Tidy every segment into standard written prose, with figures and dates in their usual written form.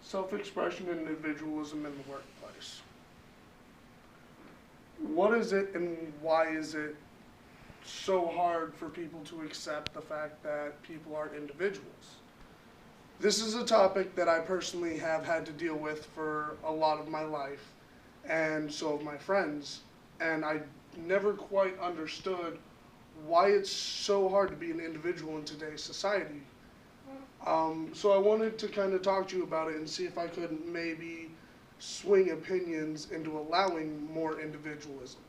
Self-expression and individualism in the workplace. What is it and why is it so hard for people to accept the fact that people are individuals? This is a topic that I personally have had to deal with for a lot of my life, and so have my friends, and I never quite understood why it's so hard to be an individual in today's society. So I wanted to kind of talk to you about it and see if I could maybe swing opinions into allowing more individualism.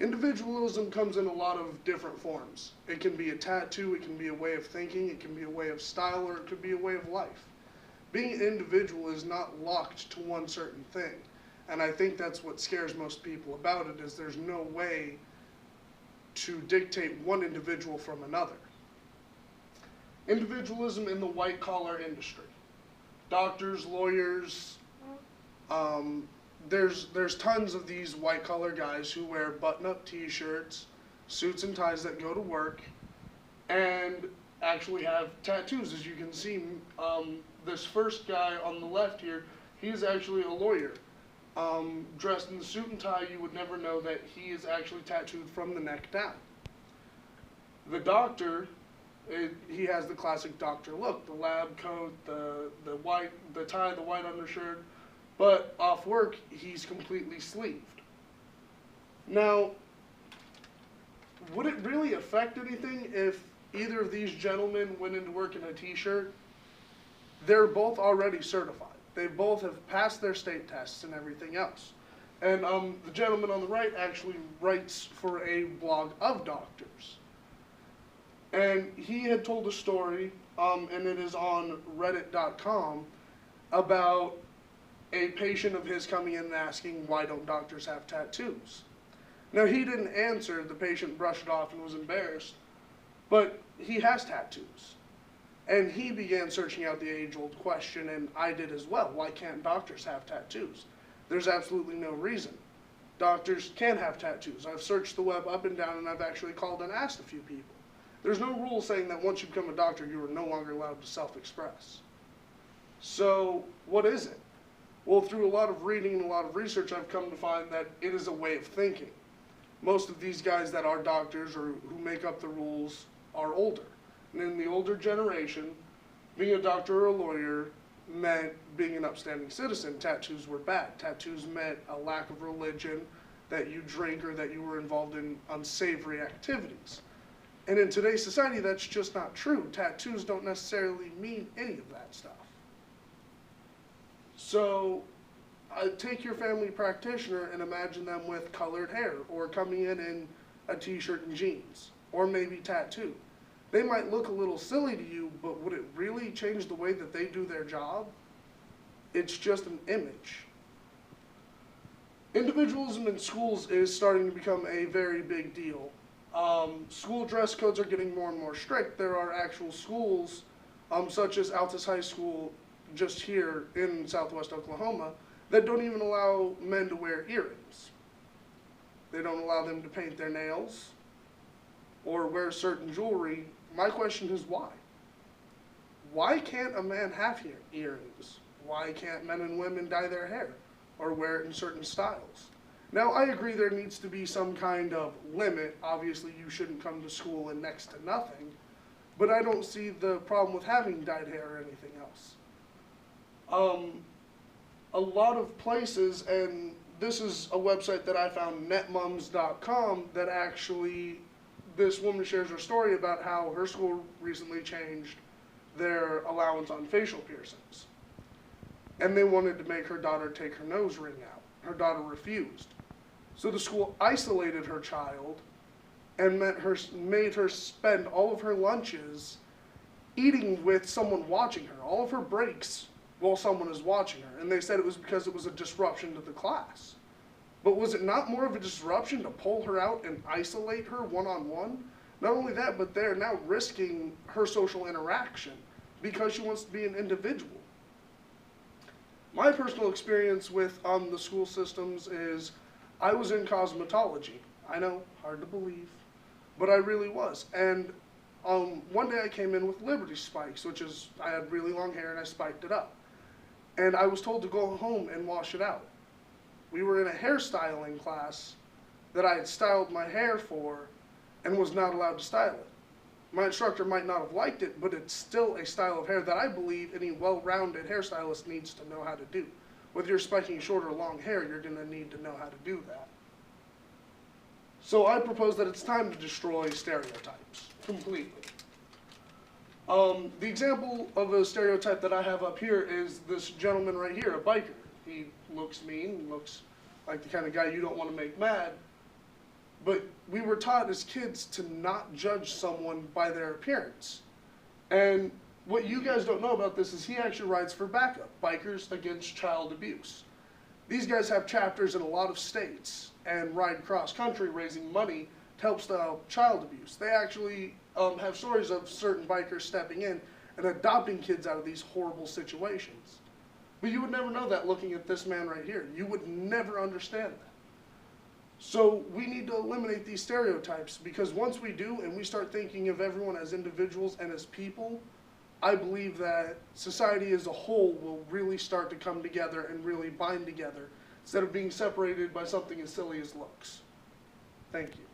Individualism comes in a lot of different forms. It can be a tattoo, it can be a way of thinking, it can be a way of style, or it could be a way of life. Being an individual is not locked to one certain thing. And I think that's what scares most people about it, is there's no way to dictate one individual from another. Individualism in the white-collar industry. Doctors, lawyers, there's tons of these white-collar guys who wear button-up t-shirts, suits and ties that go to work, and actually have tattoos. As you can see, this first guy on the left here, he's actually a lawyer. Dressed in the suit and tie, you would never know that he is actually tattooed from the neck down. The doctor, he has the classic doctor look, the lab coat, the tie, the white undershirt, but off work, he's completely sleeved. Now, would it really affect anything if either of these gentlemen went into work in a t-shirt? They're both already certified. They both have passed their state tests and everything else. And the gentleman on the right actually writes for a blog of doctors. And he had told a story, and it is on reddit.com, about a patient of his coming in and asking, why don't doctors have tattoos? Now, he didn't answer. The patient brushed it off and was embarrassed. But he has tattoos. And he began searching out the age-old question, and I did as well. Why can't doctors have tattoos? There's absolutely no reason. Doctors can have tattoos. I've searched the web up and down, and I've actually called and asked a few people. There's no rule saying that once you become a doctor, you are no longer allowed to self-express. So, what is it? Well, through a lot of reading and a lot of research, I've come to find that it is a way of thinking. Most of these guys that are doctors or who make up the rules are older. And in the older generation, being a doctor or a lawyer meant being an upstanding citizen. Tattoos were bad. Tattoos meant a lack of religion, that you drink, or that you were involved in unsavory activities. And in today's society, that's just not true. Tattoos don't necessarily mean any of that stuff. So, take your family practitioner and imagine them with colored hair, or coming in a t-shirt and jeans, or maybe tattoo. They might look a little silly to you, but would it really change the way that they do their job? It's just an image. Individualism in schools is starting to become a very big deal. School dress codes are getting more and more strict. There are actual schools, such as Altus High School, just here in southwest Oklahoma, that don't even allow men to wear earrings. They don't allow them to paint their nails or wear certain jewelry. My question is why? Why can't a man have earrings? Why can't men and women dye their hair or wear it in certain styles? Now, I agree there needs to be some kind of limit. Obviously, you shouldn't come to school in next to nothing, but I don't see the problem with having dyed hair or anything else. A lot of places, and this is a website that I found, netmums.com, that actually, this woman shares her story about how her school recently changed their allowance on facial piercings. And they wanted to make her daughter take her nose ring out. Her daughter refused. So the school isolated her child and made her spend all of her lunches eating with someone watching her, all of her breaks while someone is watching her. And they said it was because it was a disruption to the class. But was it not more of a disruption to pull her out and isolate her one-on-one? Not only that, but they're now risking her social interaction because she wants to be an individual. My personal experience with the school systems is I was in cosmetology. I know, hard to believe, but I really was. And one day I came in with Liberty spikes, which is, I had really long hair and I spiked it up. and I was told to go home and wash it out. We were in a hairstyling class that I had styled my hair for and was not allowed to style it. My instructor might not have liked it, but it's still a style of hair that I believe any well-rounded hairstylist needs to know how to do. Whether you're spiking short or long hair, you're going to need to know how to do that. So I propose that it's time to destroy stereotypes completely. The example of a stereotype that I have up here is this gentleman right here, a biker. He looks mean, looks like the kind of guy you don't want to make mad. But we were taught as kids to not judge someone by their appearance. And what you guys don't know about this is he actually writes for Backup, Bikers Against Child Abuse. These guys have chapters in a lot of states and ride cross-country raising money to help stop child abuse. They actually have stories of certain bikers stepping in and adopting kids out of these horrible situations. But you would never know that looking at this man right here. You would never understand that. So we need to eliminate these stereotypes, because once we do and we start thinking of everyone as individuals and as people, I believe that society as a whole will really start to come together and really bind together instead of being separated by something as silly as looks. Thank you.